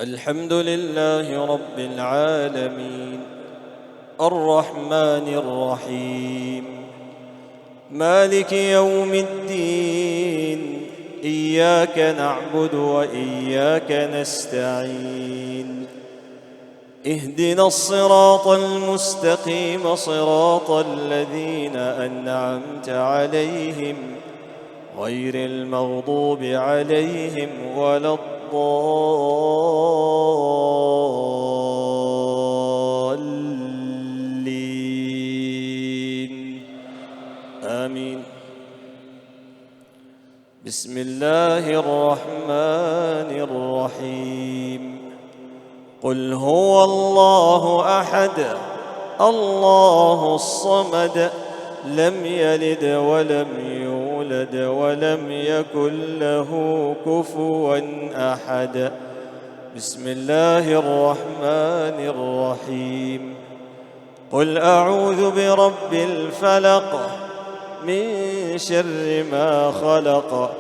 الحمد لله رب العالمين الرحمن الرحيم مالك يوم الدين إياك نعبد وإياك نستعين اهدنا الصراط المستقيم صراط الذين أنعمت عليهم غير المغضوب عليهم ولا الضالين آمين. بسم الله الرحمن الرحيم قل هو الله أحد الله الصمد لم يلد ولم يولد ولم يكن له كفوا أحد. بسم الله الرحمن الرحيم قل أعوذ برب الفلق من شر ما خلق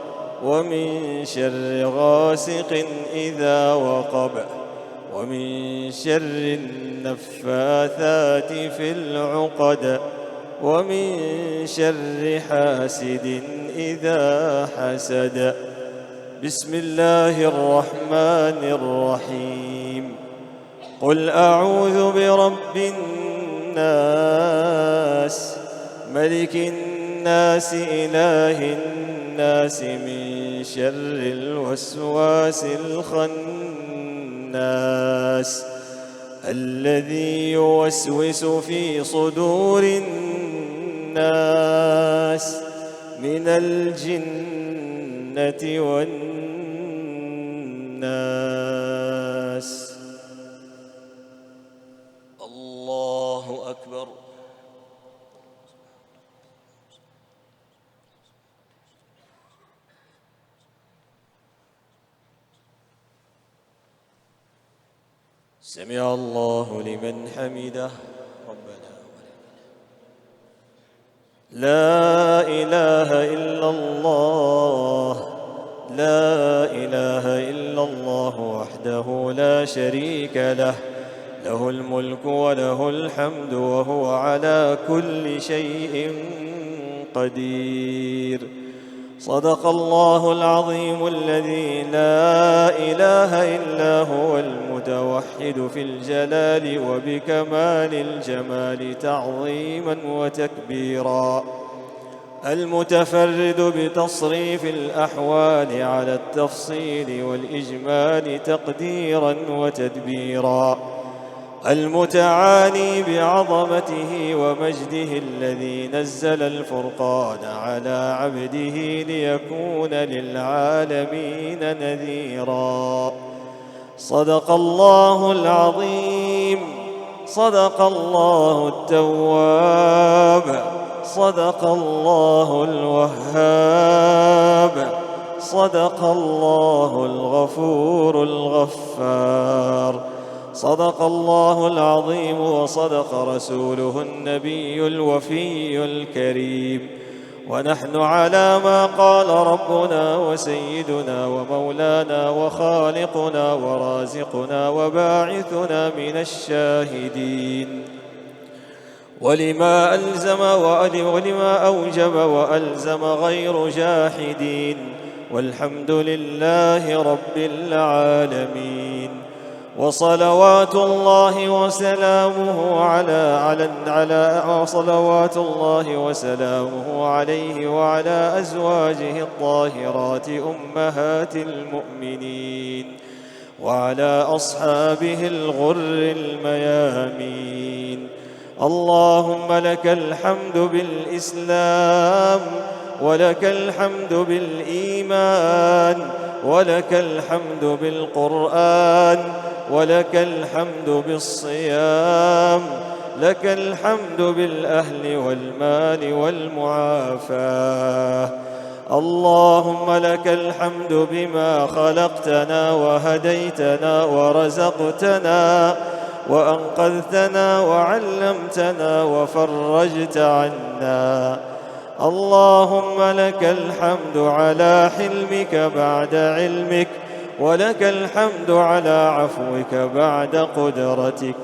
ومن شر غاسق إذا وقب ومن شر النفاثات في العقد ومن شر حاسد إذا حسد. بسم الله الرحمن الرحيم قل أعوذ برب الناس ملك الناس إله الناس من شر الوسواس الخناس الذي يوسوس في صدور الناس من الجنة والناس. الله أكبر. سمع الله لمن حمده ربنا لا إله إلا الله لا إله إلا الله وحده لا شريك له له الملك وله الحمد وهو على كل شيء قدير. صدق الله العظيم الذي لا إله إلا هو المتوحد في الجلال وبكمال الجمال تعظيما وتكبيرا المتفرد بتصريف الأحوال على التفصيل والإجمال تقديرا وتدبيرا المتعالي بعظمته ومجده الذي نزل الفرقان على عبده ليكون للعالمين نذيرا. صدق الله العظيم صدق الله التواب صدق الله الوهاب صدق الله الغفور الغفار. صدق الله العظيم وصدق رسوله النبي الوفي الكريم. ونحن على ما قال ربنا وسيدنا ومولانا وخالقنا ورازقنا وباعثنا من الشاهدين ولما ألزم ولما أوجب وألزم غير جاحدين والحمد لله رب العالمين. وصلوات الله وسلامه عليه وعلى أزواجه الطاهرات أمهات المؤمنين وعلى أصحابه الغر الميامين. اللهم لك الحمد بالإسلام ولك الحمد بالإيمان ولك الحمد بالقرآن ولك الحمد بالصيام لك الحمد بالأهل والمال والمعافاة. اللهم لك الحمد بما خلقتنا وهديتنا ورزقتنا وأنقذتنا وعلمتنا وفرجت عنا. اللهم لك الحمد على حلمك بعد علمك ولك الحمد على عفوك بعد قدرتك،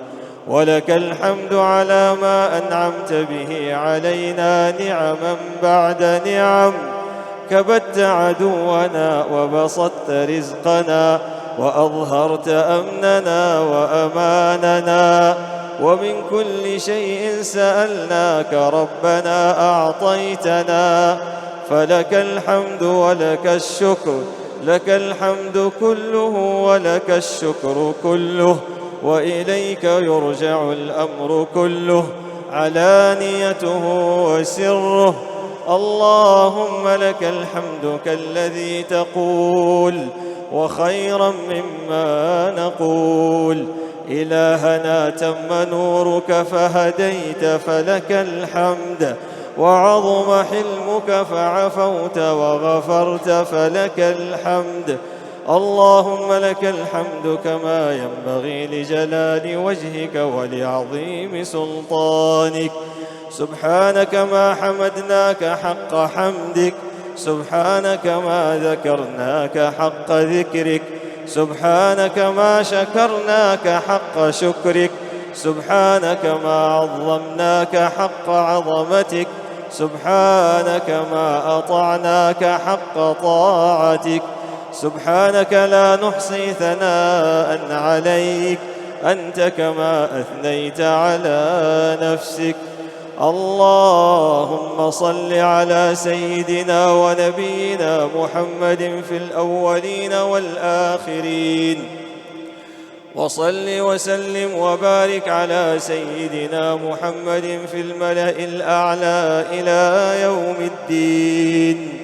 ولك الحمد على ما أنعمت به علينا نعما بعد نعم. كبت عدونا وبسطت رزقنا وأظهرت أمننا وأماننا، ومن كل شيء سألناك ربنا أعطيتنا، فلك الحمد ولك الشكر، لك الحمد كله ولك الشكر كله، وإليك يرجع الأمر كله علانيته وسره. اللهم لك الحمد كالذي تقول وخيرا مما نقول. إلهنا تم نورك فهديت فلك الحمد، وعظم حلمك فعفوت وغفرت فلك الحمد. اللهم لك الحمد كما ينبغي لجلال وجهك ولعظيم سلطانك. سبحانك ما حمدناك حق حمدك، سبحانك ما ذكرناك حق ذكرك، سبحانك ما شكرناك حق شكرك، سبحانك ما عظمناك حق عظمتك، سبحانك ما أطعناك حق طاعتك. سبحانك لا نحصي ثناء عليك، أنت كما أثنيت على نفسك. اللهم صل على سيدنا ونبينا محمد في الأولين والآخرين، وصل وسلم وبارك على سيدنا محمد في الملأ الأعلى إلى يوم الدين.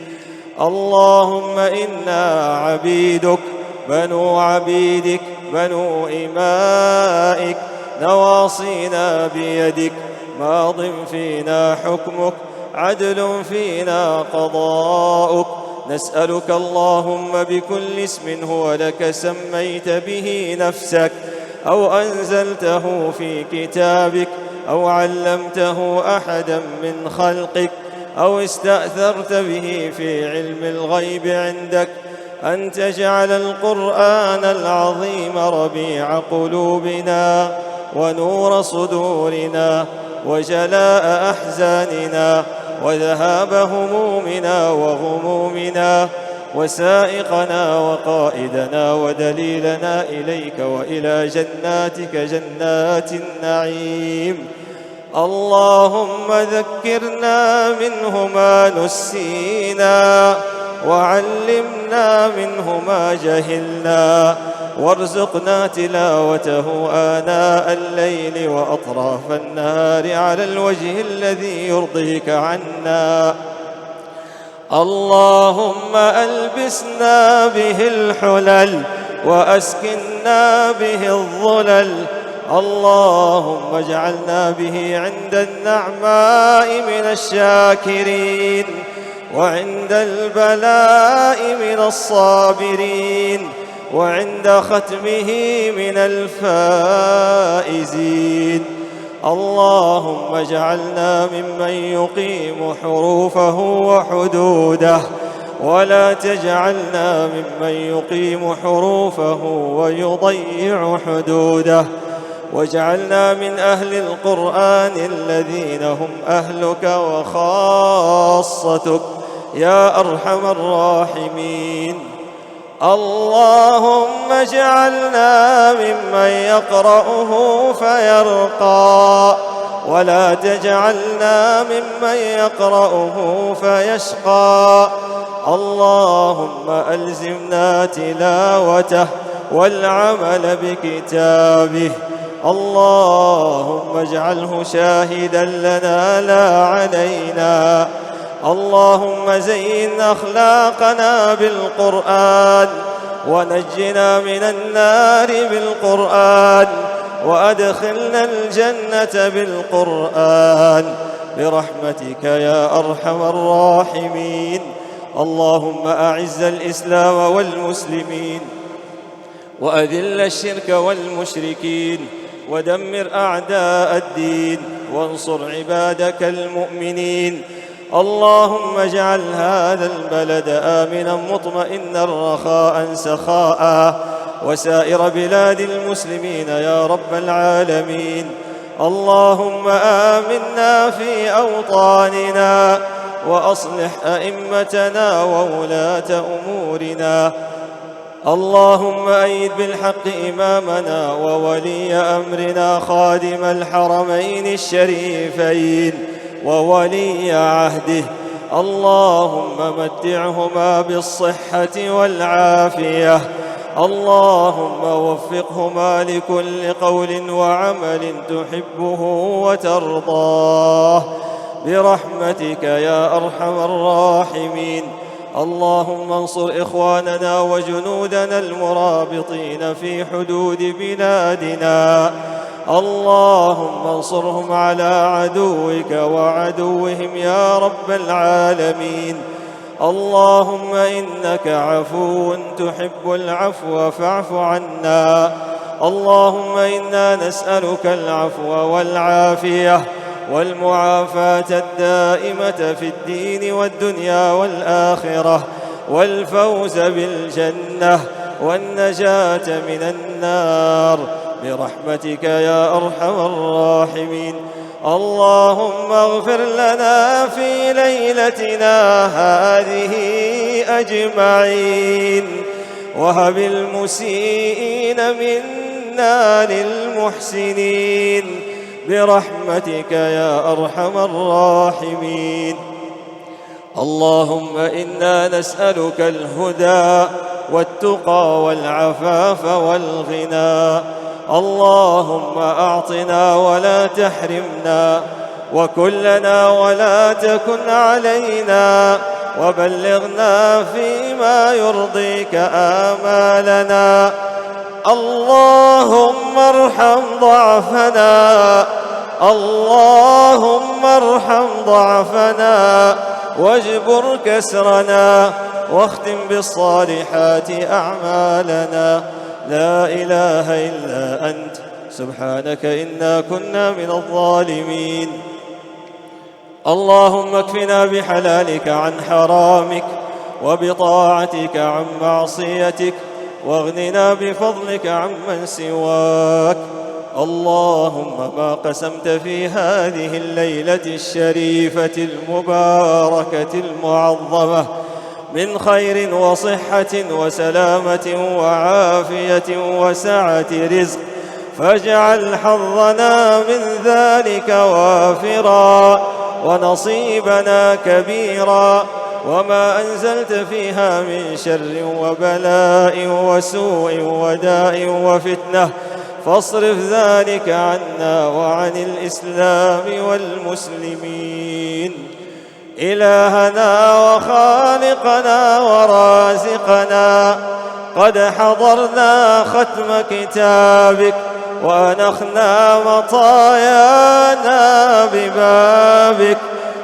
اللهم إنا عبيدك بنو عبيدك بنو إمائك، نواصينا بيدك، ماض فينا حكمك، عدل فينا قضاؤك. نسألك اللهم بكل اسم هو لك سميت به نفسك، أو أنزلته في كتابك، أو علمته أحدا من خلقك، أو استأثرت به في علم الغيب عندك، أن تجعل القرآن العظيم ربيع قلوبنا ونور صدورنا وجلاء أحزاننا وذهاب همومنا وغمومنا، وسائقنا وقائدنا ودليلنا إليك وإلى جناتك جنات النعيم. اللهم ذكرنا منه ما نسينا، وعلمنا منه ما جهلنا، وارزقنا تلاوته آناء الليل وأطراف النهار على الوجه الذي يرضيك عنا. اللهم ألبسنا به الحلل وأسكننا به الظلل. اللهم اجعلنا به عند النعماء من الشاكرين، وعند البلاء من الصابرين، وعند ختمه من الفائزين. اللهم اجعلنا ممن يقيم حروفه وحدوده، ولا تجعلنا ممن يقيم حروفه ويضيع حدوده. واجعلنا من أهل القرآن الذين هم أهلك وخاصتك يا أرحم الراحمين. اللهم اجعلنا ممن يقرأه فيرقى، ولا تجعلنا ممن يقرأه فيشقى. اللهم ألزمنا تلاوته والعمل بكتابه. اللهم اجعله شاهدا لنا لا علينا. اللهم زين أخلاقنا بالقرآن، ونجنا من النار بالقرآن، وأدخلنا الجنة بالقرآن برحمتك يا أرحم الراحمين. اللهم أعز الإسلام والمسلمين، وأذل الشرك والمشركين، ودمر أعداء الدين، وانصر عبادك المؤمنين. اللهم اجعل هذا البلد آمنا مطمئنا رخاء سخاء، وسائر بلاد المسلمين يا رب العالمين. اللهم آمنا في أوطاننا، وأصلح أئمتنا وولاة أمورنا. اللهم أيد بالحق إمامنا وولي أمرنا خادم الحرمين الشريفين وولي عهده. اللهم متعهما بالصحة والعافية. اللهم وفقهما لكل قول وعمل تحبه وترضاه برحمتك يا أرحم الراحمين. اللهم انصر إخواننا وجنودنا المرابطين في حدود بلادنا. اللهم انصرهم على عدوك وعدوهم يا رب العالمين. اللهم إنك عفو تحب العفو فاعف عنا. اللهم إنا نسألك العفو والعافية والمعافاة الدائمة في الدين والدنيا والآخرة، والفوز بالجنة والنجاة من النار برحمتك يا أرحم الراحمين. اللهم اغفر لنا في ليلتنا هذه أجمعين، وهب المسيئين منا للمحسنين برحمتك يا أرحم الراحمين. اللهم إنا نسألك الهدى والتقى والعفاف والغنى. اللهم أعطنا ولا تحرمنا، وكلنا ولا تكن علينا، وبلغنا فيما يرضيك آمالنا. اللهم ارحم ضعفنا، اللهم ارحم ضعفنا واجبر كسرنا، واختم بالصالحات أعمالنا. لا إله إلا أنت سبحانك إنا كنا من الظالمين. اللهم اكفنا بحلالك عن حرامك، وبطاعتك عن معصيتك، واغننا بفضلك عمن سواك. اللهم ما قسمت في هذه الليلة الشريفة المباركة المعظمة من خير وصحة وسلامة وعافية وسعة رزق، فاجعل حظنا من ذلك وافرا، ونصيبنا كبيرا، وما أنزلت فيها من شر وبلاء وسوء وداء وفتنة فاصرف ذلك عنا وعن الإسلام والمسلمين. إلهنا وخالقنا ورازقنا، قد حضرنا ختم كتابك، وأنخنا مطايانا ببابك،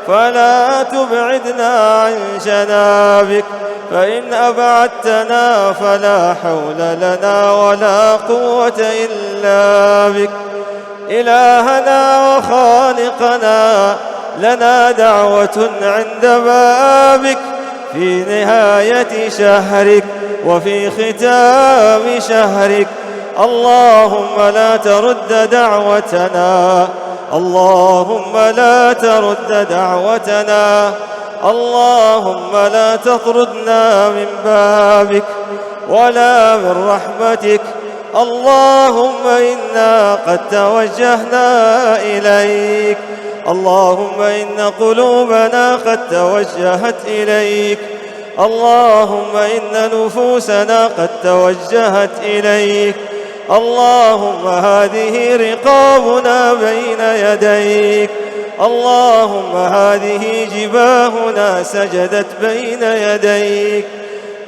فلا تبعدنا عن جنابك، فإن أبعدتنا فلا حول لنا ولا قوة إلا بك. إلهنا وخالقنا، لنا دعوة عند بابك في نهاية شهرك وفي ختام شهرك. اللهم لا ترد دعوتنا، اللهم لا ترد دعوتنا، اللهم لا تطردنا من بابك ولا من رحمتك. اللهم إنا قد توجهنا إليك، اللهم إن قلوبنا قد توجهت إليك، اللهم إن نفوسنا قد توجهت إليك. اللهم هذه رقابنا بين يديك، اللهم هذه جباهنا سجدت بين يديك.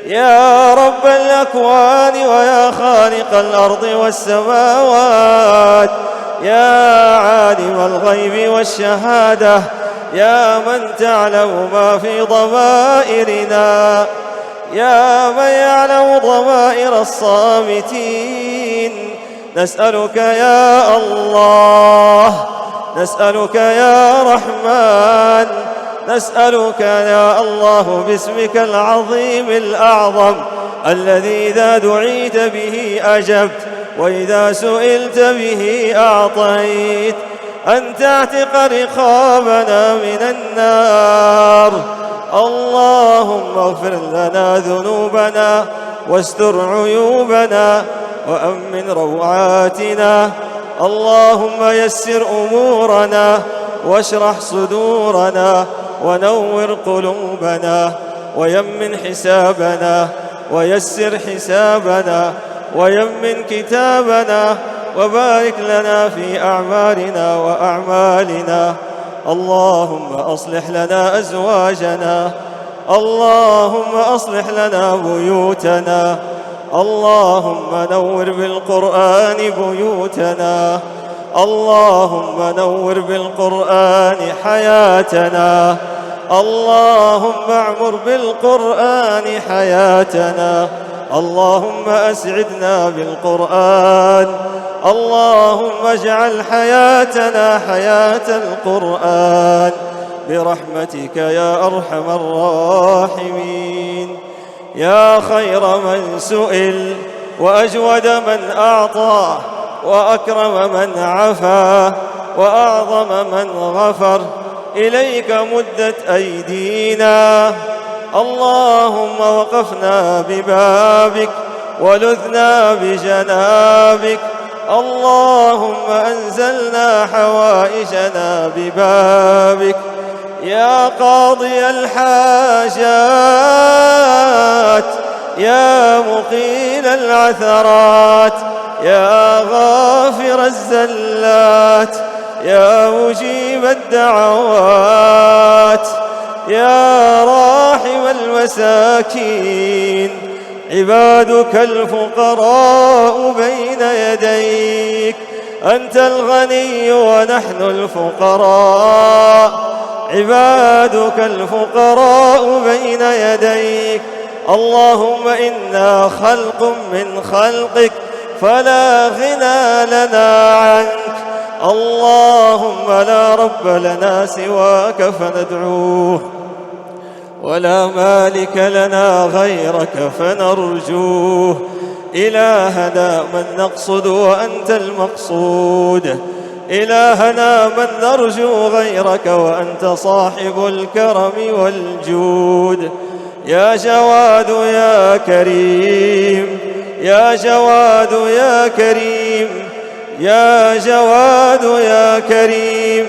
يا رب الأكوان ويا خالق الأرض والسماوات، يا عالم الغيب والشهادة، يا من تعلم ما في ضمائرنا، يا من يعلم ضمائر الصامتين، نسألك يا الله، نسألك يا رحمن، نسألك يا الله باسمك العظيم الأعظم الذي إذا دعيت به أجبت وإذا سئلت به أعطيت أن تعتق رقابنا من النار. اللهم اغفر لنا ذنوبنا واستر عيوبنا وأمن روعاتنا. اللهم يسر أمورنا واشرح صدورنا ونور قلوبنا ويمن حسابنا ويسر حسابنا ويمن كتابنا وبارك لنا في أعمالنا وأعمالنا. اللهم أصلح لنا أزواجنا. اللهم أصلح لنا بيوتنا. اللهم نور بالقرآن بيوتنا. اللهم نور بالقرآن حياتنا. اللهم اعمر بالقرآن حياتنا. اللهم أسعدنا بالقرآن. اللهم اجعل حياتنا حياة القرآن برحمتك يا أرحم الراحمين. يا خير من سئل وأجود من أعطى وأكرم من عفا وأعظم من غفر، إليك مدت أيدينا. اللهم وقفنا ببابك ولذنا بجنابك. اللهم أنزلنا حوائجنا ببابك. يا قاضي الحاجات، يا مقيل العثرات، يا غافر الزلات، يا مجيب الدعوات، يا راحم المساكين، عبادك الفقراء بين يديك. أنت الغني ونحن الفقراء، عبادك الفقراء بين يديك. اللهم إنا خلق من خلقك فلا غنى لنا عنك. اللهم لا رب لنا سواك فندعوه، ولا مالك لنا غيرك فنرجوه. إلهنا من نقصد وأنت المقصود، إلهنا من نرجو غيرك وأنت صاحب الكرم والجود. يا جواد يا كريم، يا جواد يا كريم، يا جواد يا كريم،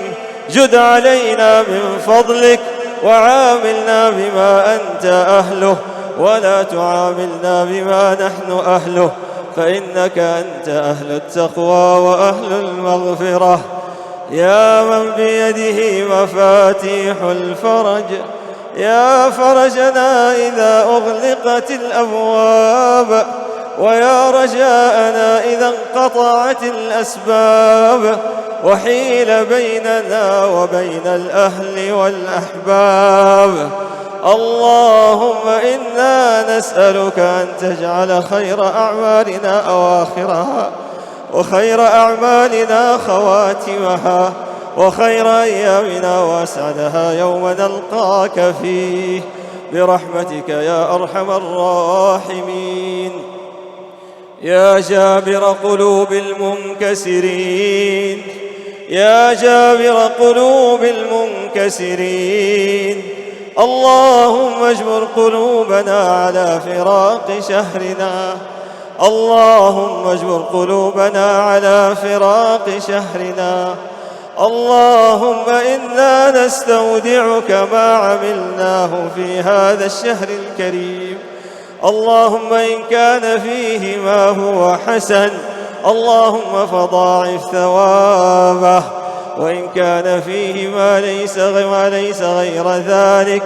جد علينا من فضلك وعاملنا بما أنت أهله، ولا تعاملنا بما نحن أهله، فإنك أنت أهل التقوى وأهل المغفرة. يا من بيده مفاتيح الفرج، يا فرجنا إذا أغلقت الأبواب، ويا رجاءنا إذا انقطعت الأسباب وحيل بيننا وبين الأهل والأحباب. اللهم إنا نسألك أن تجعل خير أعمالنا أواخرها، وخير أعمالنا خواتمها، وخير أيامنا وأسعدها يوم نلقاك فيه برحمتك يا أرحم الراحمين. يا جابر قلوب المنكسرين، يا جابر قلوب المنكسرين، اللهم اجبر قلوبنا على فراق شهرنا. اللهم اجبر قلوبنا على فراق شهرنا. اللهم إنا نستودعك ما عملناه في هذا الشهر الكريم. اللهم إن كان فيه ما هو حسن اللهم فضاعف ثوابه، وإن كان فيه ما ليس غير ذلك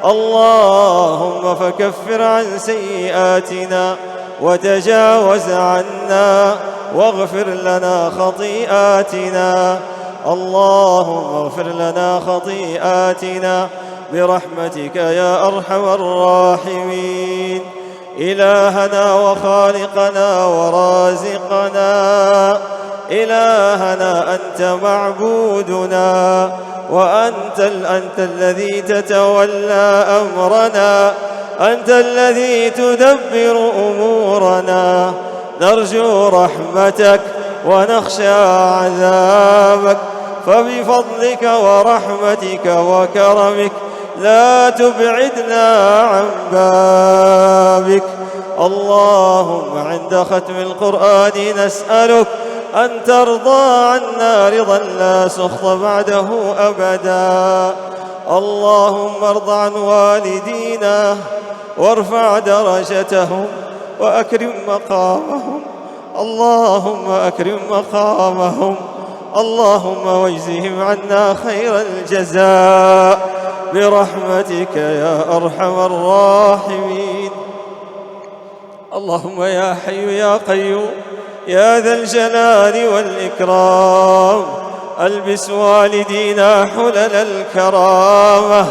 اللهم فكفر عن سيئاتنا وتجاوز عنا واغفر لنا خطيئاتنا. اللهم اغفر لنا خطيئاتنا برحمتك يا أرحم الراحمين. إلهنا وخالقنا ورازقنا، إلهنا أنت معبودنا، وأنت الذي تتولى أمرنا، أنت الذي تدبر أمورنا. نرجو رحمتك ونخشى عذابك، فبفضلك ورحمتك وكرمك لا تبعدنا عن بابك. اللهم عند ختم القرآن نسألك أن ترضى عنا رضا لا سخط بعده أبدا. اللهم ارض عن والدينا وارفع درجتهم وأكرم مقامهم. اللهم أكرم مقامهم. اللهم واجزهم عنا خير الجزاء برحمتك يا أرحم الراحمين. اللهم يا حي يا قيوم يا ذا الجلال والإكرام، ألبس والدينا حلل الكرامة.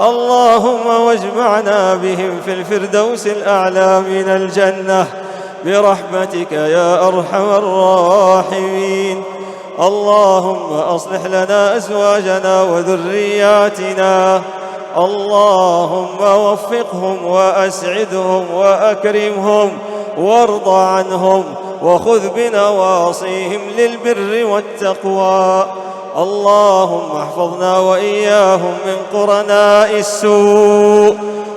اللهم واجمعنا بهم في الفردوس الأعلى من الجنة برحمتك يا أرحم الراحمين. اللهم أصلح لنا أزواجنا وذرياتنا. اللهم وفقهم وأسعدهم وأكرمهم وارض عنهم، وخذ بنواصيهم للبر والتقوى. اللهم احفظنا وإياهم من قرناء السوء.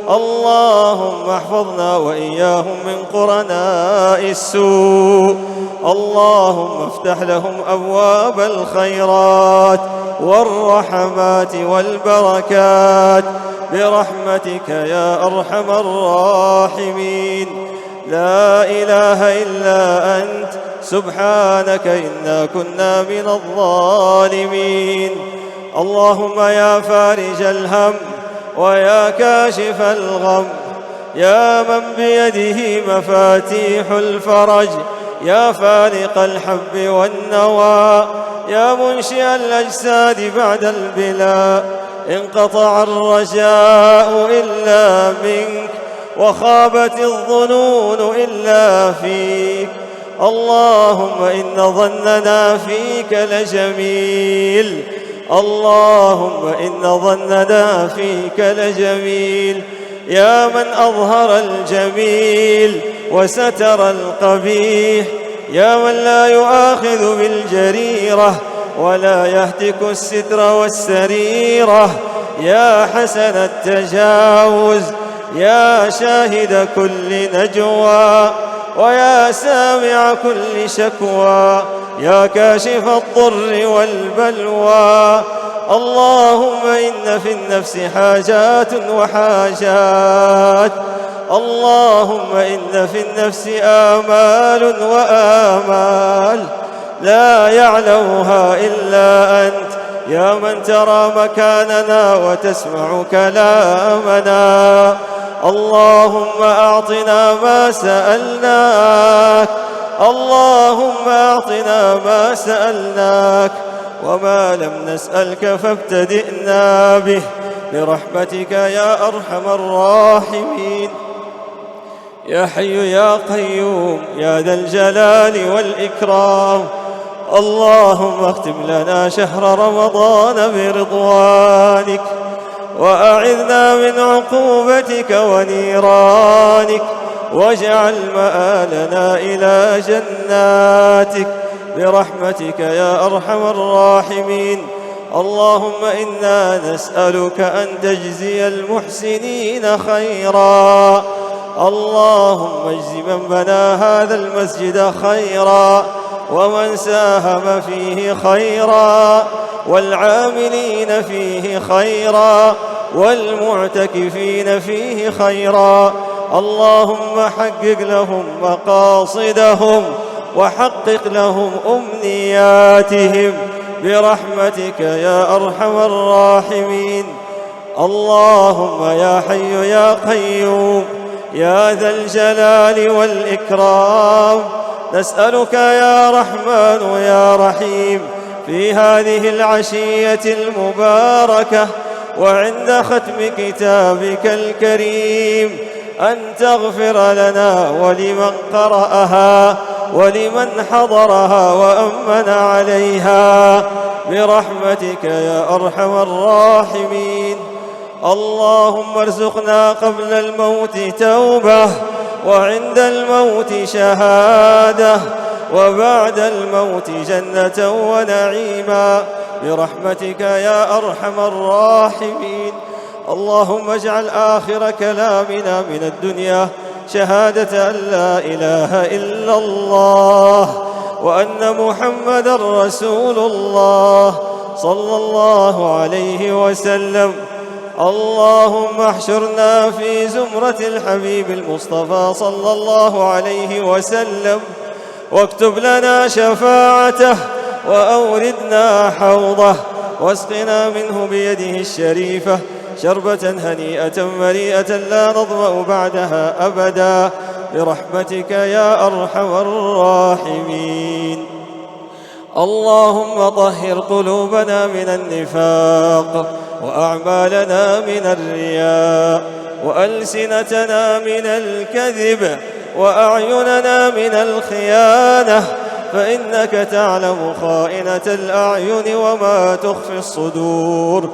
اللهم احفظنا وإياهم من قرناء السوء. اللهم افتح لهم أبواب الخيرات والرحمات والبركات برحمتك يا أرحم الراحمين. لا إله إلا أنت سبحانك إنا كنا من الظالمين. اللهم يا فارج الهم ويا كاشف الغم، يا من بيده مفاتيح الفرج، يا فالق الحب والنوى، يا منشئ الأجساد بعد البلاء، انقطع الرجاء إلا منك، وخابت الظنون إلا فيك. اللهم إن ظننا فيك لجميل. اللهم إن ظننا فيك لجميل. يا من أظهر الجميل وستر القبيح، يا من لا يؤاخذ بالجريرة ولا يهتك الستر والسريرة، يا حسن التجاوز، يا شاهد كل نجوى، ويا سامع كل شكوى، يا كاشف الضر والبلوى. اللهم إن في النفس حاجات وحاجات. اللهم إن في النفس آمال وآمال لا يعلمها إلا أنت، يا من ترى مكاننا وتسمع كلامنا. اللهم أعطنا ما سألناك. اللهم أعطنا ما سألناك، وما لم نسألك فابتدئنا به برحمتك يا أرحم الراحمين. يا حي يا قيوم يا ذا الجلال والإكرام، اللهم اختم لنا شهر رمضان برضوانك، وأعذنا من عقوبتك ونيرانك، واجعل مآلنا إلى جناتك برحمتك يا أرحم الراحمين. اللهم إنا نسألك أن تجزي المحسنين خيرا. اللهم اجز من بنى هذا المسجد خيرا، ومن ساهم فيه خيرا، والعاملين فيه خيرا، والمعتكفين فيه خيرا. اللهم حقق لهم مقاصدهم، وحقق لهم أمنياتهم برحمتك يا أرحم الراحمين. اللهم يا حي يا قيوم يا ذا الجلال والإكرام، نسألك يا رحمن يا رحيم في هذه العشية المباركة وعند ختم كتابك الكريم أن تغفر لنا ولمن قرأها ولمن حضرها وأمن عليها برحمتك يا أرحم الراحمين. اللهم ارزقنا قبل الموت توبة، وعند الموت شهادة، وبعد الموت جنة ونعيما برحمتك يا أرحم الراحمين. اللهم اجعل آخر كلامنا من الدنيا شهادة أن لا إله إلا الله وأن محمدًا رسول الله صلى الله عليه وسلم. اللهم احشرنا في زمرة الحبيب المصطفى صلى الله عليه وسلم، واكتب لنا شفاعته، وأوردنا حوضه، واسقنا منه بيده الشريفة شربة هنيئة مريئة لا نظمأ بعدها أبدا برحمتك يا أرحم الراحمين. اللهم طهر قلوبنا من النفاق، وأعمالنا من الرياء، وألسنتنا من الكذب، وأعيننا من الخيانة، فإنك تعلم خائنة الأعين وما تخفي الصدور.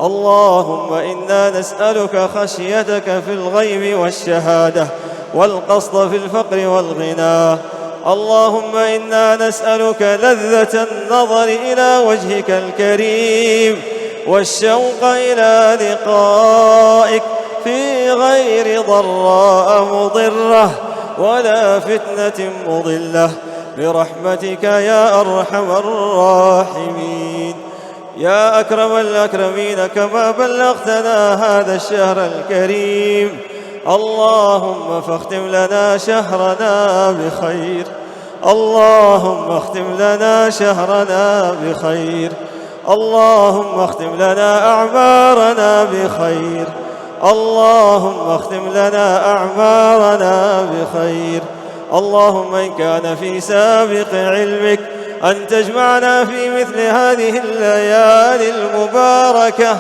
اللهم إنا نسألك خشيتك في الغيب والشهادة، والقصد في الفقر والغنى. اللهم إنا نسألك لذة النظر إلى وجهك الكريم، والشوق إلى لقائك في غير ضراء مضرة ولا فتنة مضلة برحمتك يا أرحم الراحمين. يا أكرم الأكرمين، كما بلغتنا هذا الشهر الكريم، اللهم فاختم لنا شهرنا بخير. اللهم اختم لنا شهرنا بخير. اللهم اختم لنا أعمارنا بخير. اللهم اختم لنا أعمارنا بخير. اللهم إن كان في سابق علمك أن تجمعنا في مثل هذه الليالي المباركة،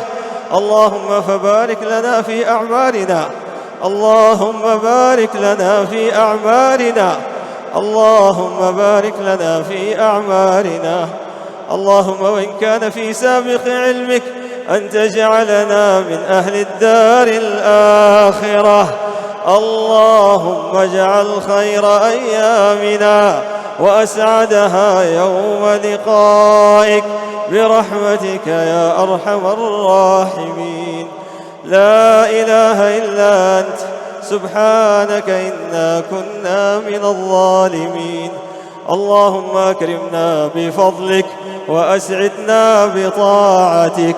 اللهم فبارك لنا في أعمارنا. اللهم بارك لنا في أعمارنا. اللهم بارك لنا في أعمارنا. اللهم وإن كان في سابق علمك أن تجعلنا من أهل الدار الآخرة، اللهم اجعل خير أيامنا وأسعدها يوم لقائك برحمتك يا أرحم الراحمين. لا إله إلا أنت سبحانك إنا كنا من الظالمين. اللهم أكرمنا بفضلك، وأسعدنا بطاعتك،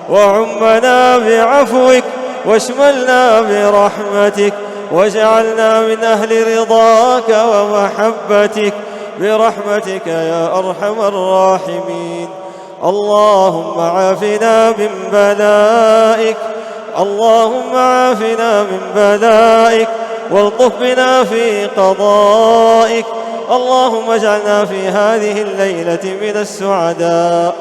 وعمنا بعفوك، واشملنا برحمتك، واجعلنا من أهل رضاك ومحبتك برحمتك يا أرحم الراحمين. اللهم عافنا من بلائك. اللهم عافنا من بلائك، والطف بنا في قضائك. اللهم اجعلنا في هذه الليلة من السعداء،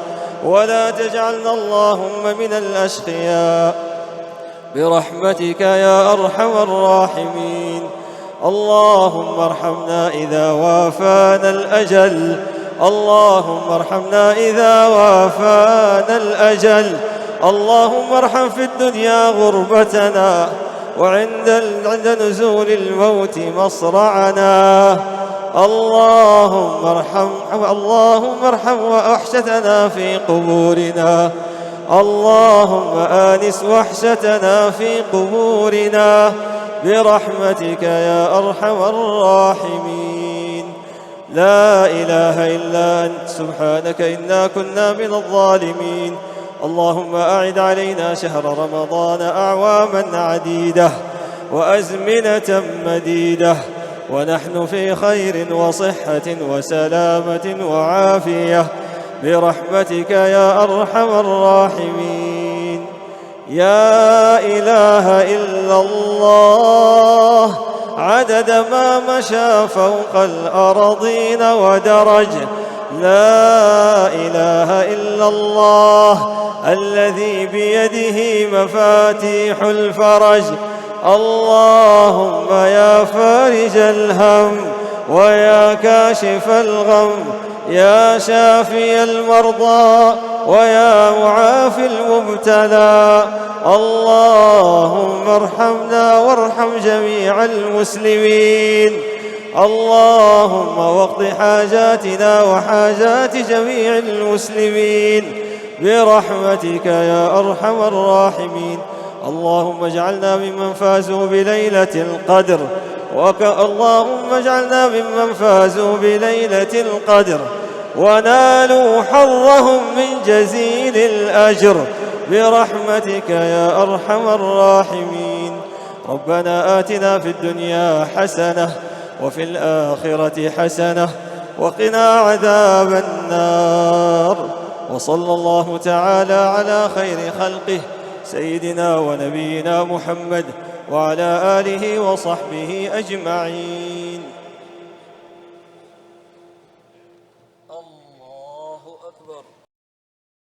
ولا تجعلنا اللهم من الأشقياء برحمتك يا أرحم الراحمين. اللهم ارحمنا إذا وافانا الأجل. اللهم ارحمنا إذا وافانا الأجل. اللهم ارحم في الدنيا غربتنا، وعند نزول الموت مصرعنا. اللهم ارحم وحشتنا في قبورنا. اللهم آنس وحشتنا في قبورنا برحمتك يا أرحم الراحمين. لا إله إلا أنت سبحانك إنا كنا من الظالمين. اللهم أعد علينا شهر رمضان أعواما عديدة وأزمنة مديدة، ونحن في خير وصحة وسلامة وعافية برحمتك يا أرحم الراحمين. يا إله إلا الله، عدد ما مشى فوق الأرضين ودرج. لا إله إلا الله الذي بيده مفاتيح الفرج. اللهم يا فارج الهم ويا كاشف الغم، يا شافي المرضى ويا معافي المبتلى. اللهم ارحمنا وارحم جميع المسلمين. اللهم واقض حاجاتنا وحاجات جميع المسلمين برحمتك يا أرحم الراحمين. اللهم اجعلنا ممن فازوا بليلة القدر، اللهم اجعلنا ممن فازوا بليلة القدر ونالوا حظهم من جزيل الأجر برحمتك يا أرحم الراحمين. ربنا آتنا في الدنيا حسنة وفي الآخرة حسنة وقنا عذاب النار. وصلى الله تعالى على خير خلقه سيدنا ونبينا محمد وعلى آله وصحبه أجمعين.